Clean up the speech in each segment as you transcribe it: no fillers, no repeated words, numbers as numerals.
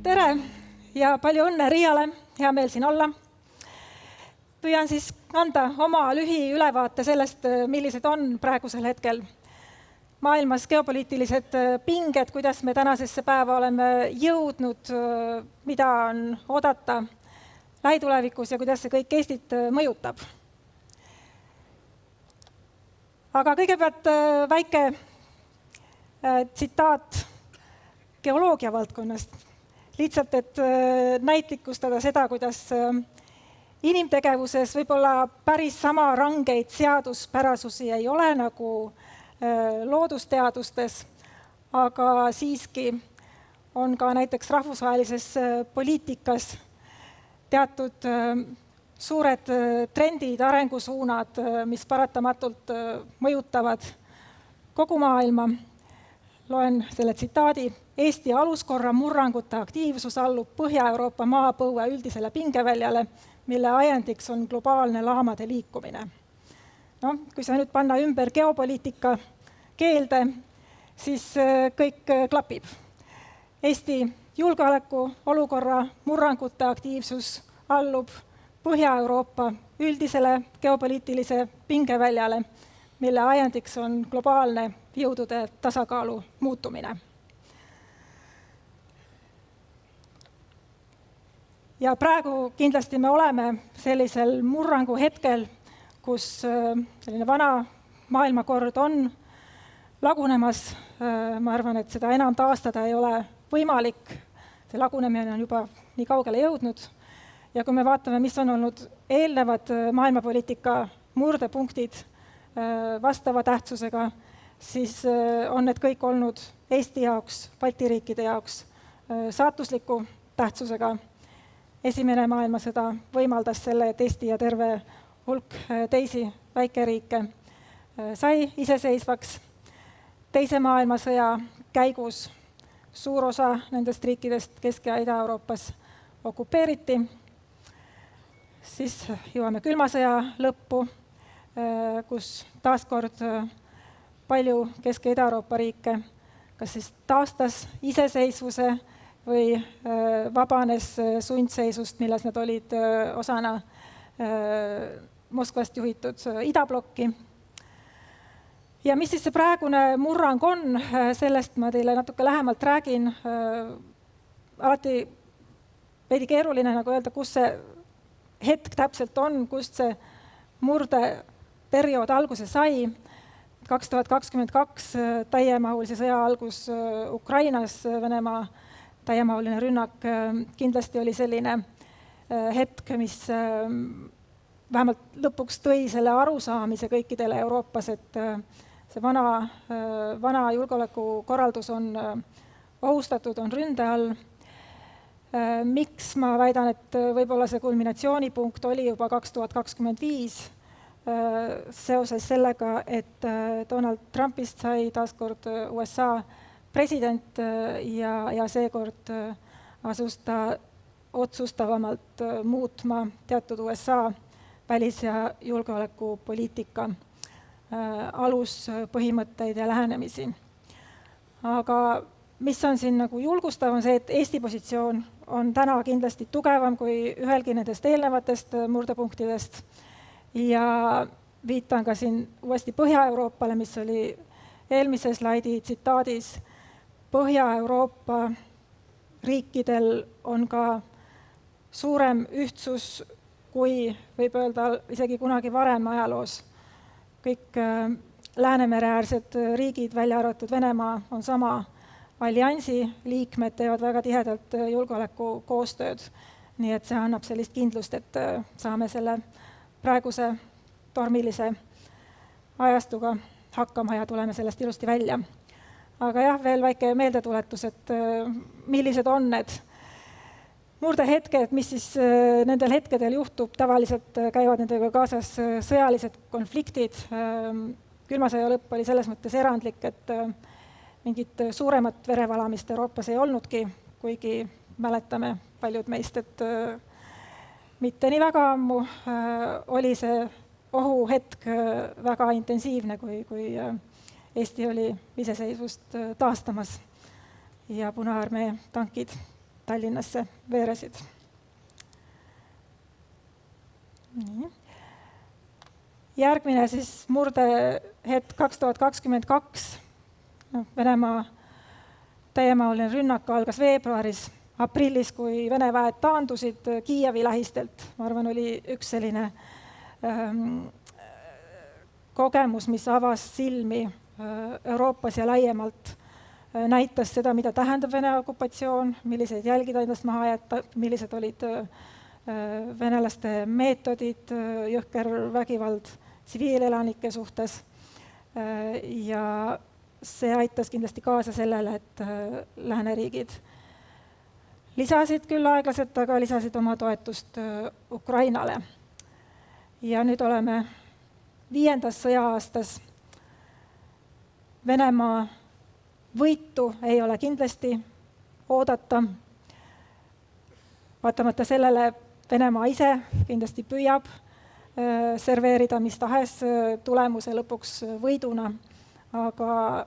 Tere ja palju õnne Riiale, hea meel siin olla. Püüan siis anda oma lühiülevaate sellest, millised on praegusel hetkel maailmas geopoliitilised pinged, kuidas me tänasesse päeva oleme jõudnud, mida on oodata lähitulevikus ja kuidas see kõik Eestit mõjutab. Aga kõigepealt väike tsitaat geoloogia valdkonnast. Lihtsalt, et näitlikustada seda, kuidas inimtegevuses võib-olla päris sama rangeid seaduspärasusi ei ole nagu loodusteadustes, aga siiski on ka näiteks rahvusvahelises poliitikas teatud suured trendid, arengusuunad, mis paratamatult mõjutavad kogu maailma. Loen selle tsitaadi. Eesti aluskorra murrangute aktiivsus allub Põhja-Euroopa maapõue üldisele pingeväljale, mille ajendiks on globaalne laamade liikumine. No, kui sa nüüd panna ümber geopoliitika keelde, siis kõik klapib. Eesti julgeoleku olukorra murrangute aktiivsus allub Põhja-Euroopa üldisele geopoliitilise pingeväljale, mille ajendiks on globaalne jõudude tasakaalu muutumine. Ja praegu kindlasti me oleme sellisel murrangu hetkel, kus selline vana maailmakord on lagunemas. Ma arvan, et seda enam taastada ei ole võimalik. See lagunemine on juba nii kaugele jõudnud. Ja kui me vaatame, mis on olnud eelnevad maailmapoliitika murdepunktid vastava tähtsusega, siis on need kõik olnud Eesti jaoks, Balti riikide jaoks saatusliku tähtsusega. Esimene maailmasõda võimaldas selle, et Eesti ja terve hulk teisi väikeriike sai iseseisvaks. Teise maailmasõja käigus suur osa nendest riikidest Kesk- ja Ida-Euroopas okupeeriti. Siis jõuame külma sõja lõppu, kus taaskord palju Kesk- ja Ida-Euroopa riike kas siis taastas iseseisvuse või vabanes sundseisust, milles nad olid osana Moskvast juhitud idablokki. Ja mis siis see praegune murrang on, sellest ma teile natuke lähemalt räägin. Alati veidi keeruline nagu öelda, kus see hetk täpselt on, kust see murdeperiood alguse sai. 2022 täiemahulise sõja algus Ukrainas, Venemaa täiemahuline rünnak kindlasti oli selline hetk, mis vähemalt lõpuks tõi selle arusaamise kõikidele Euroopas, et see vana julgeolekukorraldus on ohustatud, on ründe all. Miks ma väidan, et võib-olla see kulminatsioonipunkt oli juba 2025 seoses sellega, et Donald Trumpist sai taaskord USA president ja seekord asus ta otsustavamalt muutma teatud USA välis- ja julgeolekupoliitika aluspõhimõtteid ja lähenemisi. Aga mis on siin nagu julgustav, on see, et Eesti positsioon on täna kindlasti tugevam kui ühelgi nendest eelnevatest murdepunktidest. Ja viitan ka siin uuesti Põhja-Euroopale, mis oli eelmise slaidi tsitaadis. Põhja-Euroopa riikidel on ka suurem ühtsus, kui võib öelda isegi kunagi varem ajaloos. Kõik Läänemere-äärsed riigid, välja arvatud Venemaa, on sama alliansi liikmed, teevad väga tihedalt julgeoleku koostööd. Nii et see annab sellist kindlust, et saame selle praeguse tormilise ajastuga hakkama ja tuleme sellest ilusti välja. Aga jah, veel väike meeldetuletus, et millised on need murdehetked, mis siis nendel hetkedel juhtub. Tavaliselt käivad nendega kaasas sõjalised konfliktid. Külma sõja lõpp oli selles mõttes erandlik, et mingit suuremat verevalamist Euroopas ei olnudki, kuigi mäletame paljud meist, et mitte nii väga ammu oli see ohuhetk väga intensiivne, kui Eesti oli iseseisvust taastamas ja Punaarmee tankid Tallinnasse veeresid. Nii. Järgmine siis murdehetk 2022. Venemaa täiemahuline rünnak algas veebruaris, aprillis, kui Vene väed taandusid Kiievi lähistelt. Ma arvan, oli üks selline kogemus, mis avas silmi Euroopas ja laiemalt, näitas seda, mida tähendab Vene okupatsioon, milliseid jälgi ta endast maha jätta, millised olid venelaste meetodid, jõhker vägivald tsiviilelanike suhtes. Ja see aitas kindlasti kaasa sellele, et lääneriigid lisasid küll aeglaselt, aga lisasid oma toetust Ukrainale. Ja nüüd oleme 5. sõja-aastas. Venemaa võitu ei ole kindlasti oodata. Vaatamata sellele Venemaa ise kindlasti püüab serveerida mis tahes tulemuse lõpuks võiduna, aga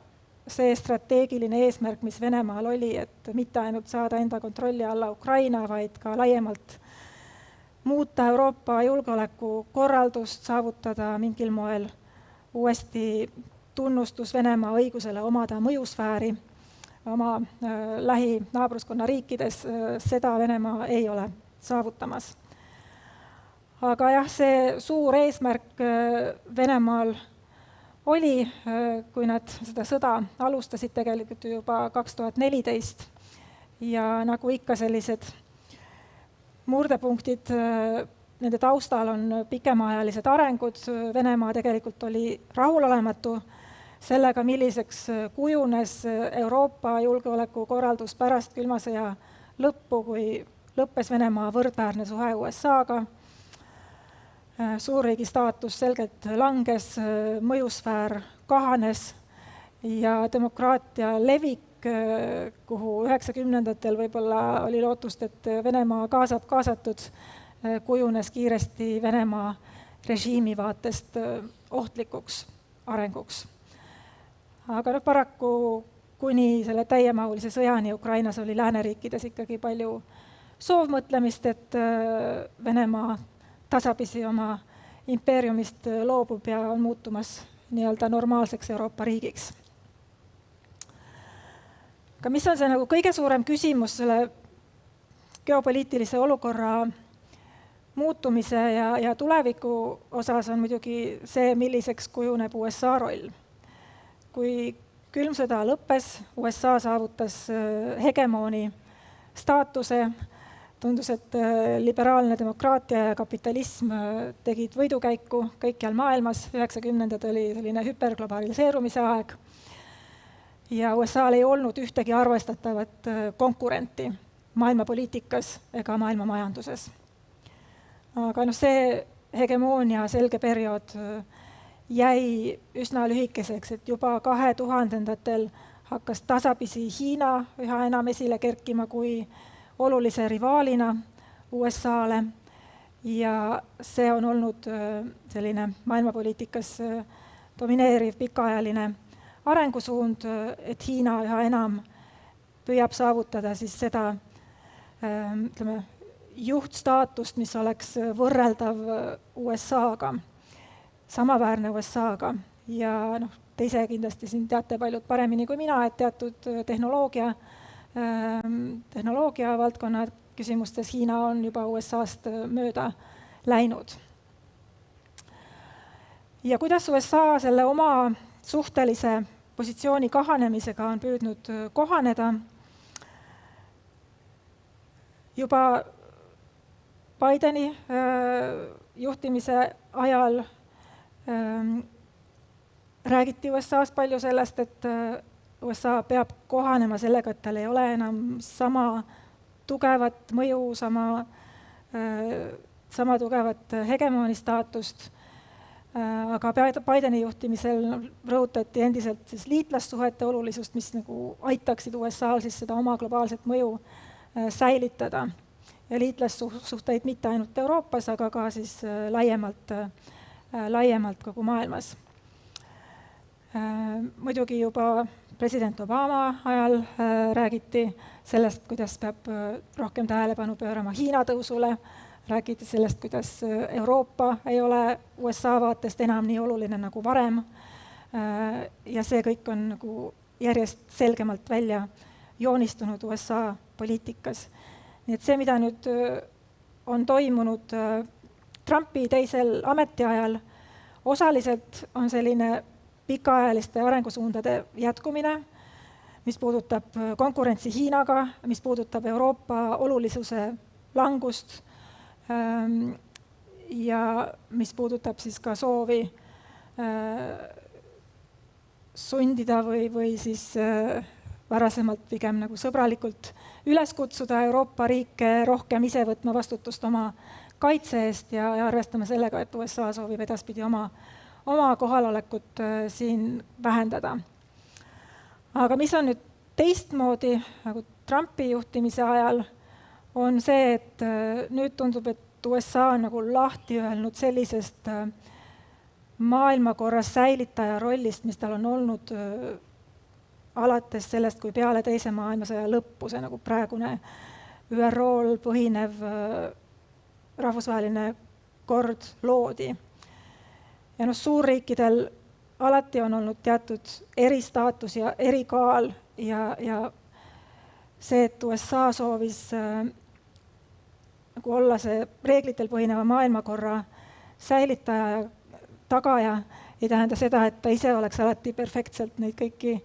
see strateegiline eesmärk, mis Venemaal oli, et mitte ainult saada enda kontrolli alla Ukraina, vaid ka laiemalt muuta Euroopa julgeolekukorraldust, saavutada mingil moel uuesti tunnustus Venemaa õigusele omada mõjusfääri oma lähinaabruskonda riikides, seda Venemaa ei ole saavutamas. Aga jah, see suur eesmärk Venemaal oli, kui nad seda sõda alustasid tegelikult juba 2014 ja nagu ikka sellised murdepunktid, nende taustal on pikemaajalised arengud. Venemaa tegelikult oli rahulolematu sellega, milliseks kujunes Euroopa julgeolekukorraldus pärast külma sõja lõppu, kui lõppes Venemaa võrdväärne suhe USA-ga. Suurriigi staatus selgelt langes, mõjusfäär kahanes ja demokraatia levik, kuhu 90-ndatel võib-olla oli lootust, et Venemaa kaasatud, kujunes kiiresti Venemaa režiimi vaatest ohtlikuks arenguks. Aga paraku kuni selle täiemahulise sõjani Ukrainas oli lääneriikides ikkagi palju soovmõtlemist, et Venemaa tasapisi oma impeeriumist loobub ja on muutumas nii-öelda normaalseks Euroopa riigiks. Aga mis on see nagu kõige suurem küsimus selle geopoliitilise olukorra muutumise ja tuleviku osas on muidugi see, milliseks kujuneb USA roll. Kui külm sõda lõppes, USA saavutas hegemooni staatuse, tundus, et liberaalne demokraatia ja kapitalism tegid võidukäiku kõikjal maailmas. 90-ndad oli selline hüperglobaliseerumise aeg ja USA-l ei olnud ühtegi arvestatavat konkurenti maailmapoliitikas ega maailma majanduses. Aga see hegemoonia selge periood jäi üsna lühikeseks, et juba 2000-ndatel hakkas tasapisi Hiina üha enam esile kerkima kui olulise rivaalina USA-le ja see on olnud selline maailmapoliitikas domineeriv pikaajaline arengusuund, et Hiina üha enam püüab saavutada siis seda juhtstaatust, mis oleks võrreldav USA-ga, samaväärne USA-ga ja te ise kindlasti siin teate paljud paremini kui mina, et teatud tehnoloogia valdkonna küsimustes Hiina on juba USA-st mööda läinud. Ja kuidas USA selle oma suhtelise positsiooni kahanemisega on püüdnud kohaneda? Juba Bideni juhtimise ajal räägiti USA-s palju sellest, et USA peab kohanema sellega, et tal ei ole enam sama tugevat mõju, sama tugevat hegemooni staatust. Aga Bideni juhtimisel rõhutati endiselt siis liitlassuhete olulisust, mis nagu aitaksid USA-l siis seda oma globaalset mõju säilitada. Ja liitlassuhteid mitte ainult Euroopas, aga ka siis laiemalt kogu maailmas. Muidugi juba president Obama ajal räägiti sellest, kuidas peab rohkem tähelepanu pöörama Hiina tõusule, räägiti sellest, kuidas Euroopa ei ole USA vaatest enam nii oluline nagu varem. Ja see kõik on nagu järjest selgemalt välja joonistunud USA poliitikas. Nii et see, mida nüüd on toimunud Trumpi teisel ametiajal, osaliselt on selline pikaajaliste arengusuundade jätkumine, mis puudutab konkurentsi Hiinaga, mis puudutab Euroopa olulisuse langust ja mis puudutab siis ka soovi sundida või siis varasemalt pigem nagu sõbralikult üles kutsuda Euroopa riike rohkem ise võtma vastutust oma kaitse eest ja arvestama sellega, et USA soovib edaspidi oma kohalolekut siin vähendada. Aga mis on nüüd teistmoodi nagu Trumpi juhtimise ajal, on see, et nüüd tundub, et USA on nagu lahti öelnud sellisest maailmakorra säilitaja rollist, mis tal on olnud alates sellest, kui peale teise maailmasõja lõppu see nagu praegune ÜRO-l põhinev rahvusvaheline kord loodi. Ja suurriikidel alati on olnud teatud eristaatus ja erikaal ja see, et USA soovis nagu olla see reeglitel põhineva maailmakorra säilitaja ja tagaja, ei tähenda seda, et ta ise oleks alati perfektselt neid kõiki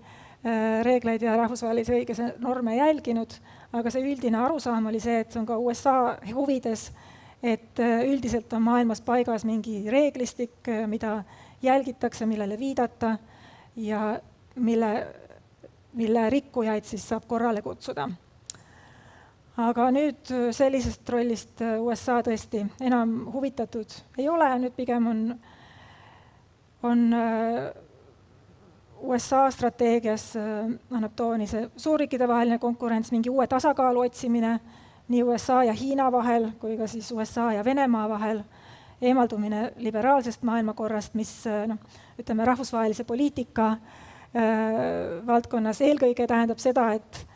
reegleid ja rahvusvahelise õiguse norme jälginud, aga see üldine arusaam oli see, et see on ka USA huvides, et üldiselt on maailmas paigas mingi reeglistik, mida jälgitakse, millele viidata ja mille rikkujaid siis saab korrale kutsuda. Aga nüüd sellisest rollist USA tõesti enam huvitatud ei ole, nüüd pigem on USA strateegias annab tooni see suurriikide vaheline konkurents, mingi uue tasakaalu otsimine nii USA ja Hiina vahel kui ka siis USA ja Venemaa vahel, eemaldumine liberaalsest maailmakorrast, mis ütleme, rahvusvahelise poliitika valdkonnas eelkõige tähendab seda, et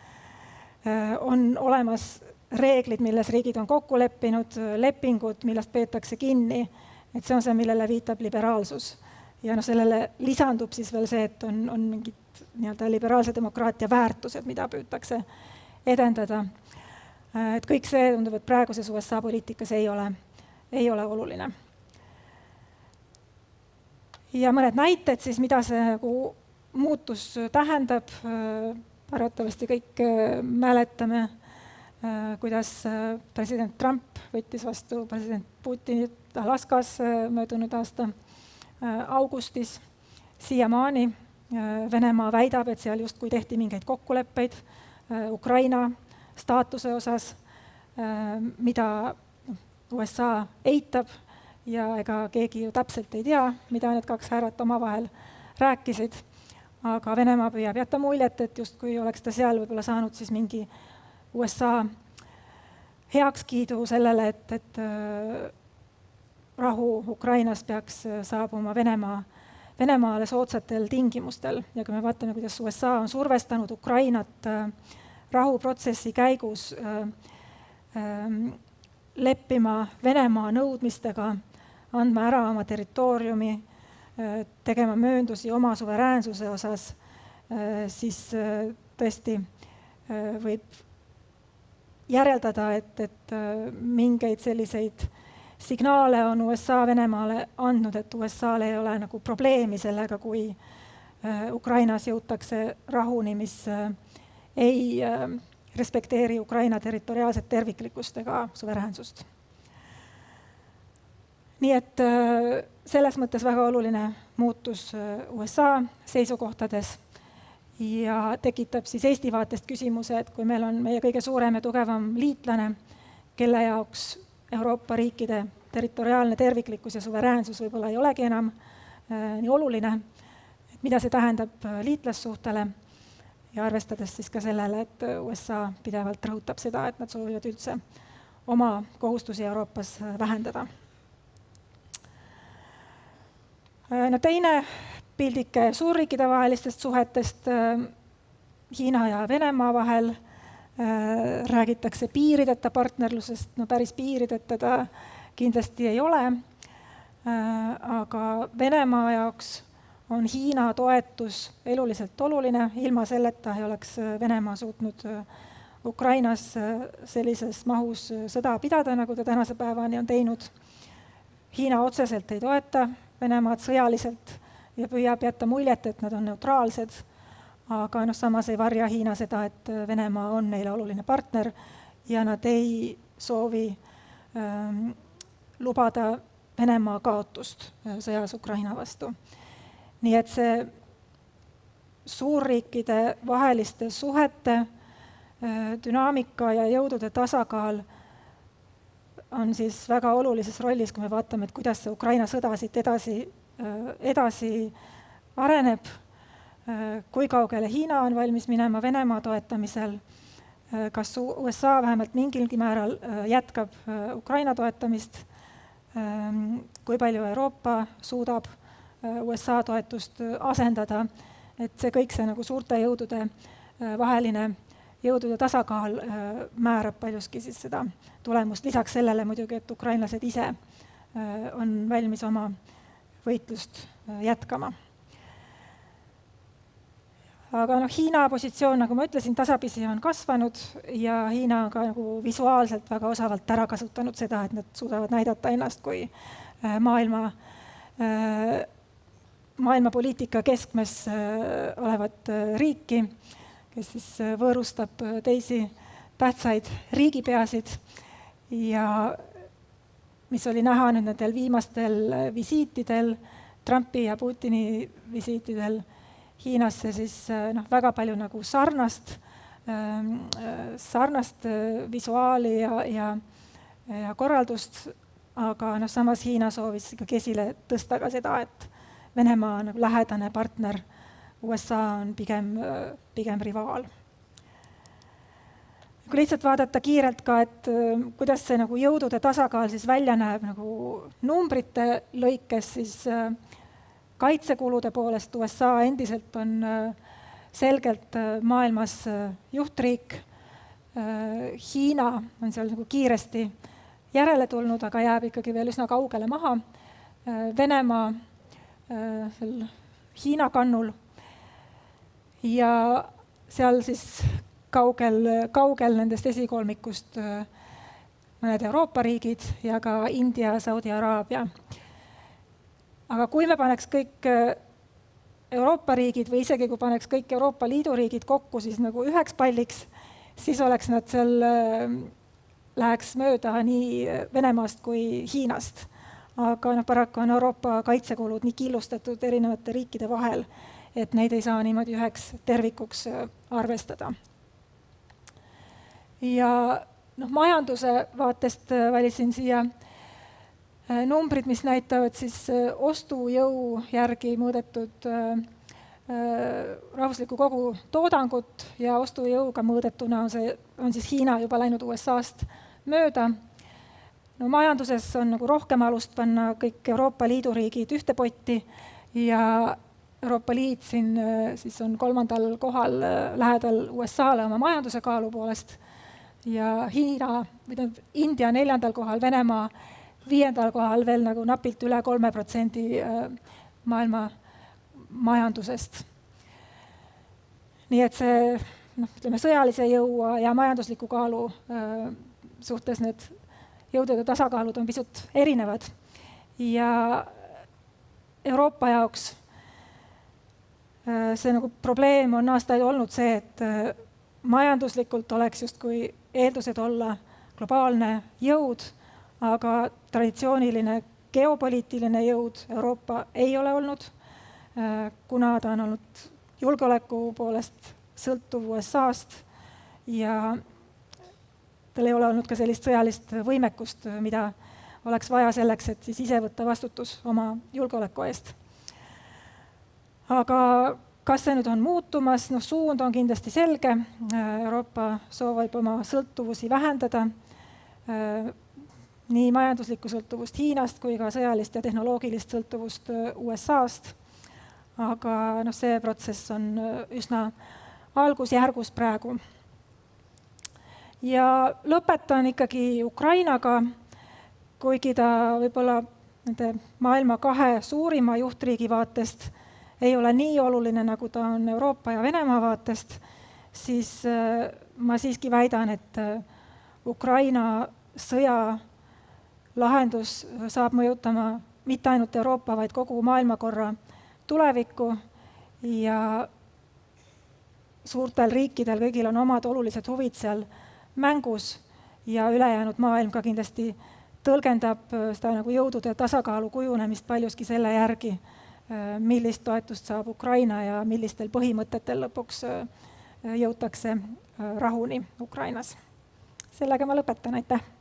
on olemas reeglid, milles riigid on kokku leppinud, lepingud, millest peetakse kinni, et see on see, millele viitab liberaalsus. Ja sellele lisandub siis veel see, et on mingid nii-öelda liberaalse demokraatia väärtused, mida püütakse edendada. Et kõik see tundub, et praeguses USA poliitikas ei ole oluline. Ja mõned näited siis, mida see nagu muutus tähendab. Arvatavasti kõik mäletame, kuidas president Trump võttis vastu president Putinit Alaskas möödunud aasta augustis. Siiamaani Venemaa väidab, et seal justkui tehti mingeid kokkuleppeid Ukraina staatuse osas, mida USA eitab ja ega keegi ju täpselt ei tea, mida need kaks härrat omavahel rääkisid. Aga Venemaa püüab jätta muljet, et justkui oleks ta seal võib-olla saanud siis mingi USA heakskiidu sellele, et rahu Ukrainas peaks saabuma Venemaale soodsatel tingimustel. Ja kui me vaatame, kuidas USA on survestanud Ukrainat rahuprotsessi käigus leppima Venemaa nõudmistega, andma ära oma territooriumi, tegema mööndusi oma suveräänsuse osas, siis tõesti võib järeldada, et mingeid selliseid signaale on USA Venemaale andnud, et USA'l ei ole nagu probleemi sellega, kui Ukrainas jõutakse rahuni, mis ei respekteeri Ukraina territoriaalset terviklikkust ega suveräänsust. Nii et selles mõttes väga oluline muutus USA seisukohtades ja tekitab siis Eesti vaatest küsimuse, et kui meil on meie kõige suurem ja tugevam liitlane, kelle jaoks Euroopa riikide territoriaalne terviklikkus ja suveräänsus võib-olla ei olegi enam nii oluline, et mida see tähendab liitlassuhtele ja arvestades siis ka sellele, et USA pidevalt rõhutab seda, et nad soovivad üldse oma kohustusi Euroopas vähendada. No teine pildike suurriikide vahelistest suhetest Hiina ja Venemaa vahel, räägitakse piirideta partnerlusest, no päris piirideta ta kindlasti ei ole, aga Venemaa jaoks on Hiina toetus eluliselt oluline, ilma selleta ei oleks Venemaa suutnud Ukrainas sellises mahus sõda pidada, nagu ta tänase päevani on teinud. Hiina otseselt ei toeta Venemaad sõjaliselt ja püüab jätta muljet, et nad on neutraalsed, aga samas ei varja Hiina seda, et Venemaa on neile oluline partner ja nad ei soovi lubada Venemaa kaotust sõjas Ukraina vastu. Nii et see suurriikide vaheliste suhete dünaamika ja jõudude tasakaal on siis väga olulises rollis, kui me vaatame, et kuidas see Ukraina sõda siit edasi areneb, kui kaugele Hiina on valmis minema Venemaa toetamisel, kas USA vähemalt mingilgi määral jätkab Ukraina toetamist, kui palju Euroopa suudab USA toetust asendada, et see kõik see nagu suurte jõudude vaheline jõudude tasakaal määrab paljuski siis seda tulemust. Lisaks sellele muidugi, et ukrainlased ise on valmis oma võitlust jätkama. Aga Hiina positsioon, nagu ma ütlesin, tasapisi on kasvanud ja Hiina on ka nagu visuaalselt väga osavalt ära kasutanud seda, et nad suudavad näidata ennast kui maailma poliitika keskmes olevat riiki, kes siis võõrustab teisi tähtsaid riigipeasid ja mis oli näha nüüd nendel viimastel visiitidel, Trumpi ja Putini visiitidel Hiinasse, siis väga palju nagu sarnast visuaali ja korraldust, aga samas Hiina soovis ikkagi esile tõsta ka seda, et Venemaa nagu lähedane partner, USA on pigem rivaal. Kui lihtsalt vaadata kiirelt ka, et kuidas see nagu jõudude tasakaal siis välja näeb nagu numbrite lõikes, siis kaitsekulude poolest USA endiselt on selgelt maailmas juhtriik. Hiina on seal nagu kiiresti järele tulnud, aga jääb ikkagi veel üsna kaugele maha. Venemaa Hiina kannul ja seal siis kaugel nendest esikolmikust mõned Euroopa riigid ja ka India, Saudi Araabia. Aga kui me paneks kõik Euroopa riigid või isegi kui paneks kõik Euroopa Liidu riigid kokku siis nagu üheks palliks, siis oleks nad seal, läheks mööda nii Venemaast kui Hiinast. Aga paraku on Euroopa kaitsekulud nii killustatud erinevate riikide vahel, et neid ei saa niimoodi üheks tervikuks arvestada. Ja majanduse vaatest valisin siia numbrid, mis näitavad siis ostujõu järgi mõõdetud rahvusliku kogu toodangut ja ostujõuga mõõdetuna on siis Hiina juba läinud USA-st mööda. Majanduses on nagu rohkem alust panna kõik Euroopa Liidu riigid ühte potti ja Euroopa Liit siin siis on 3. kohal lähedal USA-le oma majanduse kaalu poolest ja India 4. kohal, Venemaa 5. kohal veel nagu napilt üle 3% maailma majandusest. Nii et see sõjalise jõu ja majandusliku kaalu suhtes need jõudude tasakaalud on pisut erinevad. Ja Euroopa jaoks see nagu probleem on aastaid olnud see, et majanduslikult oleks justkui eeldused olla globaalne jõud, aga traditsiooniline geopoliitiline jõud Euroopa ei ole olnud, kuna ta on olnud julgeoleku poolest sõltuv USA-st ja tal ei ole olnud ka sellist sõjalist võimekust, mida oleks vaja selleks, et siis ise võtta vastutus oma julgeoleku eest. Aga kas see nüüd on muutumas? Suund on kindlasti selge. Euroopa soovib oma sõltuvusi vähendada, nii majanduslikku sõltuvust Hiinast kui ka sõjalist ja tehnoloogilist sõltuvust USA-st. Aga see protsess on üsna algusjärgus praegu. Ja lõpetan ikkagi Ukrainaga, kuigi ta võib-olla nende maailma 2 suurima juhtriigi vaatest ei ole nii oluline, nagu ta on Euroopa ja Venemaa vaatest, siis ma siiski väidan, et Ukraina sõja lahendus saab mõjutama mitte ainult Euroopa, vaid kogu maailmakorra tulevikku ja suurtel riikidel kõigil on omad olulised huvid seal mängus ja ülejäänud maailm ka kindlasti tõlgendab seda nagu jõudude tasakaalu kujunemist paljuski selle järgi, millist toetust saab Ukraina ja millistel põhimõtetel lõpuks jõutakse rahuni Ukrainas. Sellega ma lõpetan, aitäh!